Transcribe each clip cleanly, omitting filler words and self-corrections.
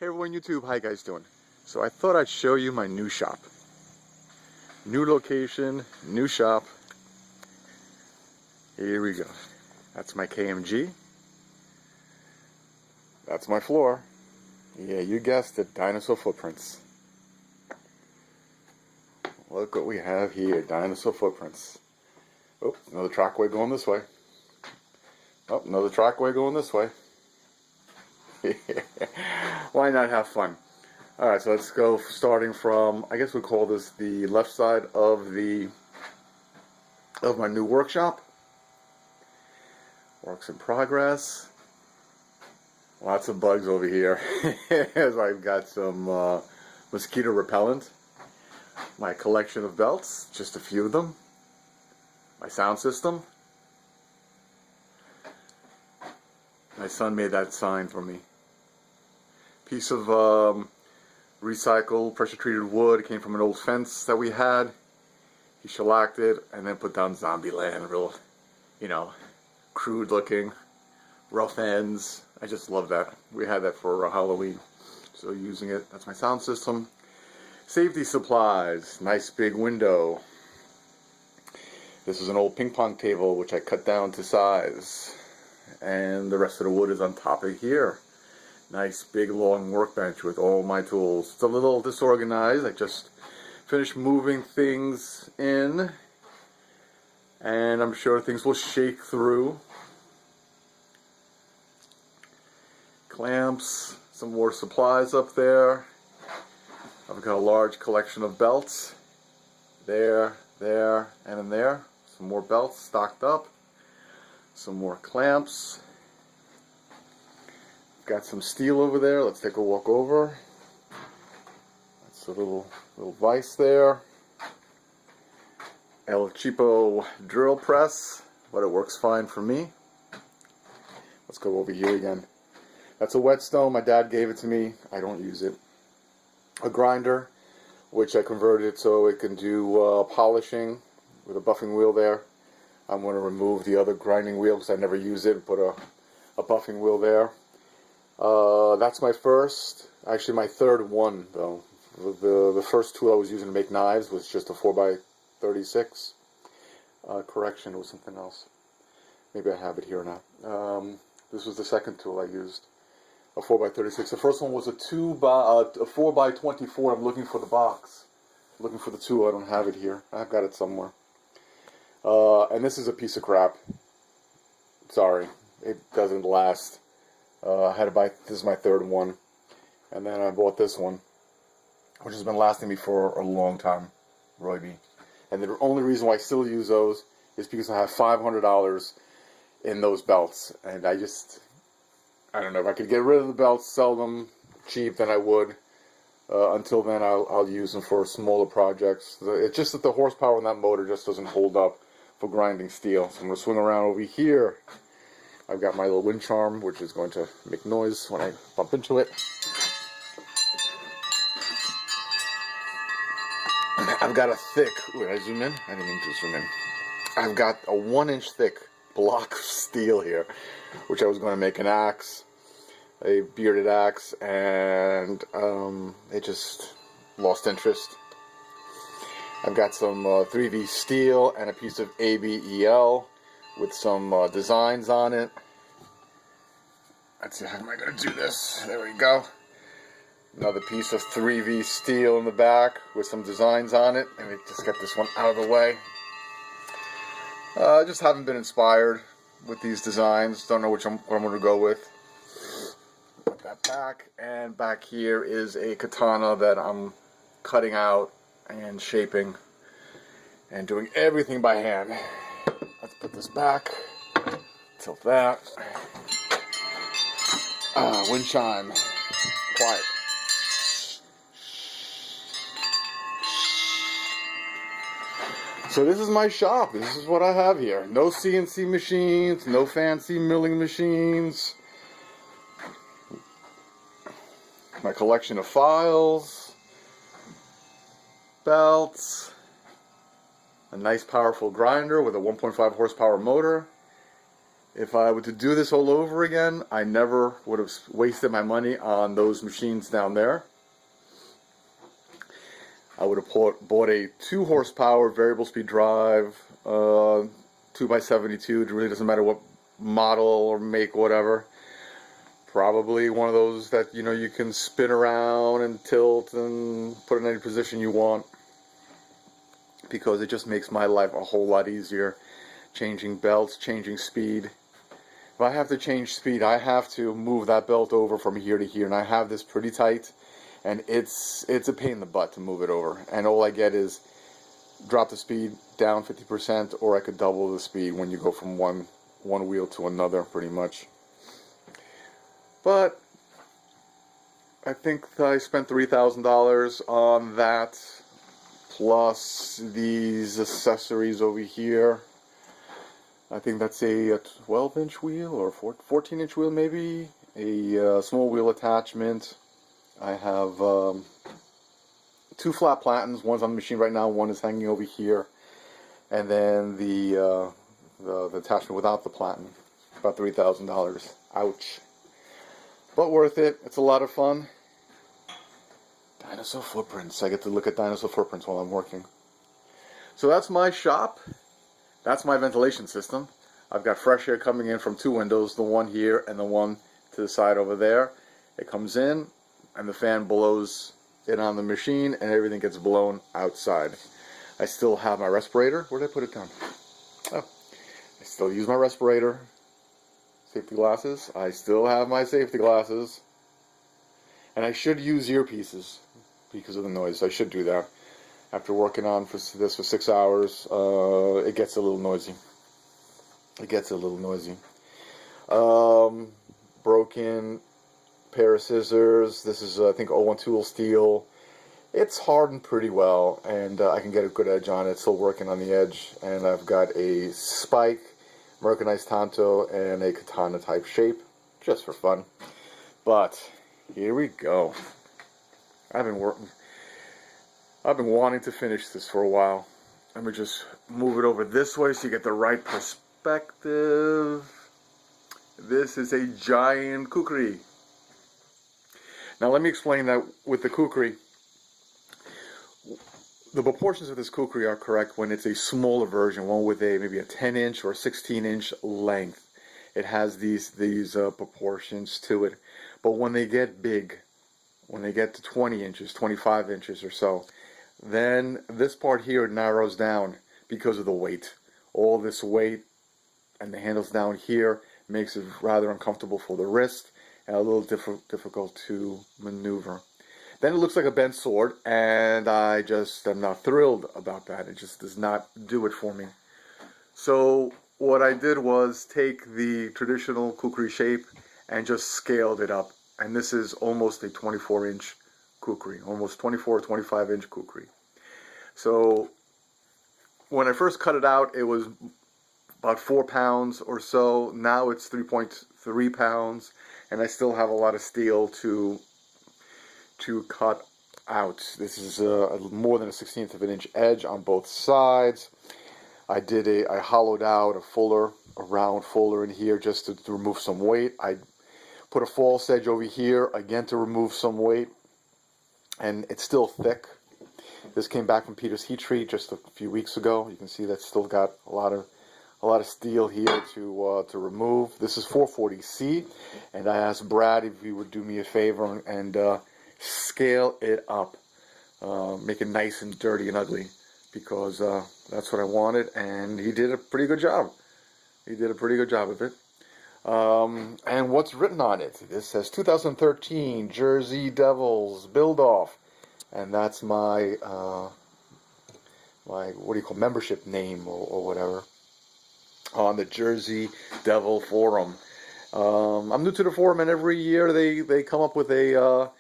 Hey everyone, YouTube, how you guys doing? So I thought I'd show you my new shop. New location, new shop. Here we go. That's my KMG. That's my floor. Yeah, you guessed it, dinosaur footprints. Look what we have here, dinosaur footprints. Oh, another trackway going this way. Oh, another trackway going this way. Why not have fun? Alright, so let's go starting from, I guess we call this the left side of my new workshop. Works in progress. Lots of bugs over here. As I've got some mosquito repellent. My collection of belts, just a few of them. My sound system. My son made that sign for me. Piece of recycled, pressure-treated wood. It came from an old fence that we had. He shellacked it and then put down Zombieland, real, you know, crude-looking, rough ends. I just love that. We had that for Halloween, so using it. That's my sound system. Safety supplies. Nice big window. This is an old ping pong table which I cut down to size, and the rest of the wood is on top of here. Nice big long workbench with all my tools. It's a little disorganized. I just finished moving things in, and I'm sure things will shake through. Clamps, some more supplies up there. I've got a large collection of belts. There, and in there. Some more belts stocked up. Some more clamps. Got some steel over there. Let's take a walk over. That's a little vise there. El Cheapo drill press, but it works fine for me. Let's go over here again. That's a whetstone. My dad gave it to me. I don't use it. A grinder, which I converted so it can do polishing with a buffing wheel there. I'm going to remove the other grinding wheel because I never use it and put a buffing wheel there. That's my first, actually my third one though. The first tool I was using to make knives was just a 4x36. Correction, it was something else. Maybe I have it here now. This was the second tool I used, a 4x36. The first one was a 4x24. I'm looking for the box, looking for the tool. I don't have it here. I've got it somewhere. And this is a piece of crap. Sorry, it doesn't last. I had to buy, this is my third one, and then I bought this one, which has been lasting me for a long time, Royby. And the only reason why I still use those is because I have $500 in those belts, and I don't know, if I could get rid of the belts, sell them cheap, then I would. Until then, I'll use them for smaller projects. It's just that the horsepower on that motor just doesn't hold up for grinding steel. So I'm going to swing around over here. I've got my little wind charm, which is going to make noise when I bump into it. I've got a thick, did I zoom in? I didn't mean to zoom in. I've got a 1-inch thick block of steel here, which I was going to make an axe, a bearded axe, and it just lost interest. I've got some 3V steel and a piece of ABEL with some designs on it. Let's see, how am I going to do this? There we go. Another piece of 3V steel in the back with some designs on it. Let me just get this one out of the way. I just haven't been inspired with these designs. Don't know what I'm going to go with. Put that back. And back here is a katana that I'm cutting out and shaping and doing everything by hand. Let's put this back. Tilt that. Wind chime. Quiet. So this is my shop. This is what I have here. No CNC machines, no fancy milling machines. My collection of files, belts, a nice powerful grinder with a 1.5 horsepower motor. If I were to do this all over again, I never would have wasted my money on those machines down there. I would have bought a 2 horsepower variable speed drive, 2x72. It really doesn't matter what model or make, whatever. Probably one of those that, you know, you can spin around and tilt and put in any position you want, because it just makes my life a whole lot easier. Changing belts, changing speed. If I have to change speed, I have to move that belt over from here to here, and I have this pretty tight, and it's a pain in the butt to move it over. And all I get is drop the speed down 50%, or I could double the speed when you go from one wheel to another, pretty much. But I think I spent $3,000 on that, plus these accessories over here. I think that's a 12-inch wheel or 14-inch wheel, maybe. A small wheel attachment. I have 2 flat platens. One's on the machine right now. One is hanging over here. And then the attachment without the platen. About $3,000. Ouch. But worth it. It's a lot of fun. Dinosaur footprints. I get to look at dinosaur footprints while I'm working. So that's my shop. That's my ventilation system. I've got fresh air coming in from 2 windows, the one here and the one to the side over there. It comes in and the fan blows it on the machine and everything gets blown outside. I still have my respirator. Where did I put it down? Oh, I still use my respirator. Safety glasses. I still have my safety glasses. And I should use earpieces because of the noise. I should do that. After working on this for 6 hours, it gets a little noisy. It gets a little noisy. Broken pair of scissors. This is, I think, 01 tool steel. It's hardened pretty well, and I can get a good edge on it. Still working on the edge. And I've got a spike, Americanized tanto, and a katana type shape, just for fun. But here we go. I've been wanting to finish this for a while. Let me just move it over this way so you get the right perspective. This is a giant khukuri. Now let me explain that with the khukuri. The proportions of this khukuri are correct when it's a smaller version, one with maybe a 10-inch or 16-inch length. It has these proportions to it. But when they get big, when they get to 20 inches, 25 inches or so, then this part here narrows down because of the weight. All this weight and the handles down here makes it rather uncomfortable for the wrist and a little difficult to maneuver. Then it looks like a bent sword, and I just am not thrilled about that. It just does not do it for me. So what I did was take the traditional khukuri shape and just scaled it up. And this is almost a 24-inch khukuri, almost 24 or 25-inch khukuri. So when I first cut it out, it was about 4 pounds or so. Now it's 3.3 pounds, and I still have a lot of steel to cut out. This is more than a 1/16 of an inch edge on both sides. I hollowed out a round fuller in here just to remove some weight. I put a false edge over here again to remove some weight, and it's still thick. This came back from Peter's heat treat just a few weeks ago. You can see that's still got a lot of steel here to remove. This is 440C, and I asked Brad if he would do me a favor and scale it up, make it nice and dirty and ugly, because that's what I wanted, and he did a pretty good job. He did a pretty good job of it. And what's written on it? This says 2013 Jersey Devils Build Off, and that's my membership name or whatever on the JerzeeDevil Forum. I'm new to the forum, and every year they come up with a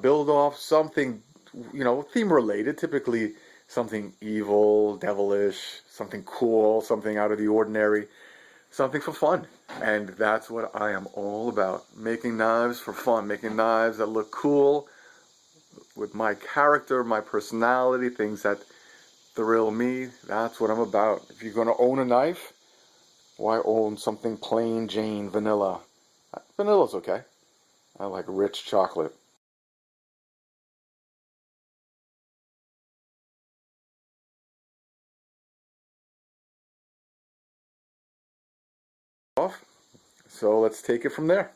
build off, something, theme related, typically something evil, devilish, something cool, something out of the ordinary, something for fun. And that's what I am all about. Making knives for fun, making knives that look cool with my character, my personality, things that thrill me. That's what I'm about. If you're going to own a knife, Why own something plain Jane vanilla? Vanilla's okay. I like rich chocolate. So let's take it from there.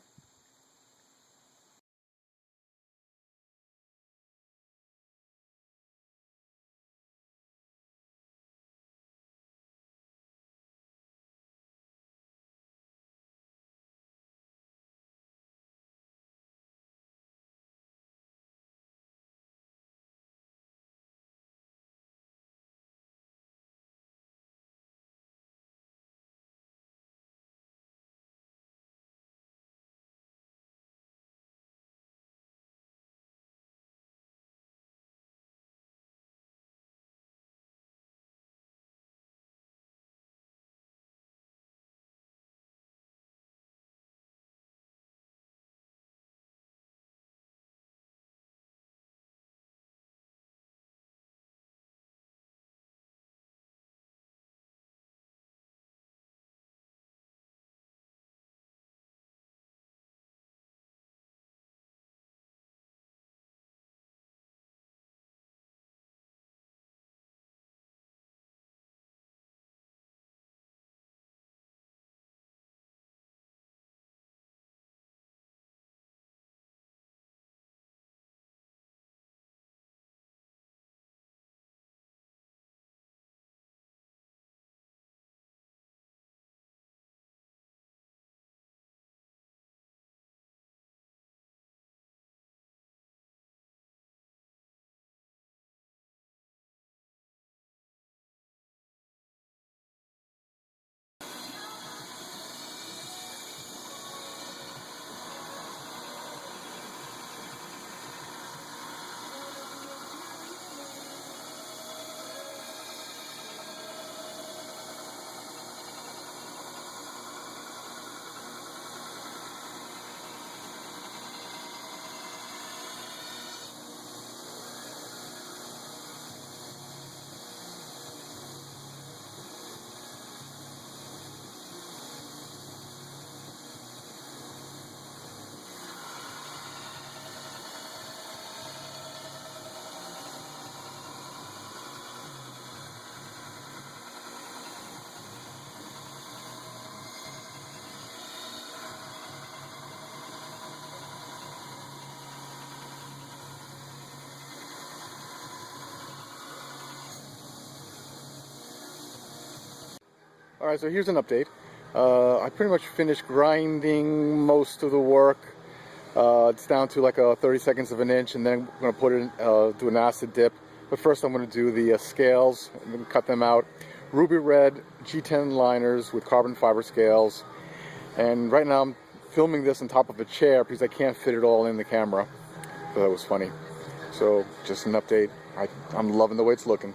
Alright, so here's an update. I pretty much finished grinding most of the work. It's down to like 30 seconds of an inch, and then I'm going to put it in, do an acid dip. But first I'm going to do the scales. I'm going to cut them out. Ruby red G10 liners with carbon fiber scales. And right now I'm filming this on top of a chair because I can't fit it all in the camera. So that was funny. So just an update. I'm loving the way it's looking.